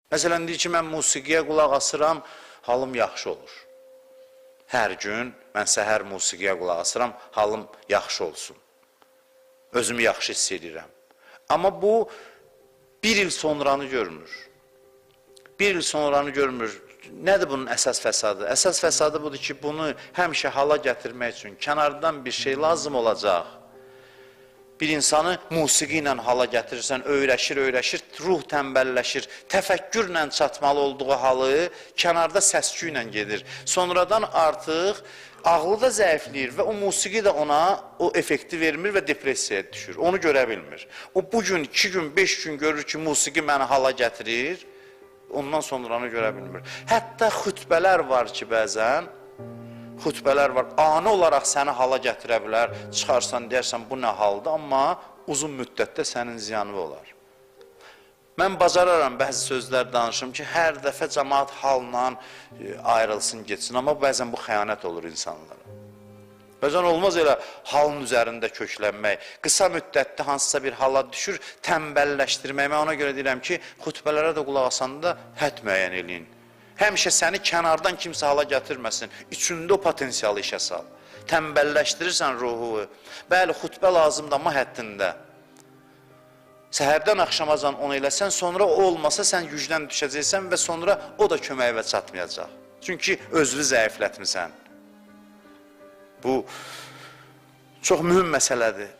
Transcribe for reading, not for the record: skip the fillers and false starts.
Məsələn, deyir ki, mən musiqiyə qulaq asıram, halım yaxşı olur. Hər gün mən səhər musiqiyə qulaq asıram, halım yaxşı olsun. Özümü yaxşı hiss edirəm. Amma bu, bir il sonranı görmür. Bir il sonranı görmür. Nədir bunun əsas fəsadı? Əsas fəsadı budur ki, bunu həmişə hala gətirmək üçün kənardan bir şey lazım olacaq. Bir insanı musiqi ilə hala gətirirsən, öyrəşir, ruh tənbəlləşir, təfəkkürlə çatmalı olduğu halı kənarda səsküy ilə gedir. Sonradan artıq ağlı da zəifləyir və o musiqi də ona o effekti vermir və depressiyaya düşür. Onu görə bilmir. O bugün, 2 gün, 5 gün görür ki, musiqi məni hala gətirir, ondan sonranı görə bilmir. Hətta xütbələr var ki, bəzən, xütbələr var, ani olaraq səni hala gətirə bilər, çıxarsan, deyərsən, bu nə haldır, amma uzun müddətdə sənin ziyanı olar. Mən bacararam bəzi sözlər danışım ki, hər dəfə cəmaat halla ayrılsın, geçsin, amma bəzən bu xəyanət olur insanlara. Bəzən olmaz elə halın üzərində köklənmək, qısa müddətdə hansısa bir hala düşür, tənbəlləşdirmək. Mən ona görə deyirəm ki, xütbələrə də qulaq asanda hədd müəyyən eləyin. Həmişə səni kənardan kimsə hala gətirməsin, içində o potensialı işə sal. Tənbəlləşdirirsən ruhu. Bəli, xütbə lazımdır, amma həddində. Səhərdən axşamacan onu eləsən, sonra o olmasa sən gücdən düşəcəksən və sonra o da köməyivə çatmayacaq. Çünki özünü zəiflətmirsən. Bu çox mühüm məsələdir.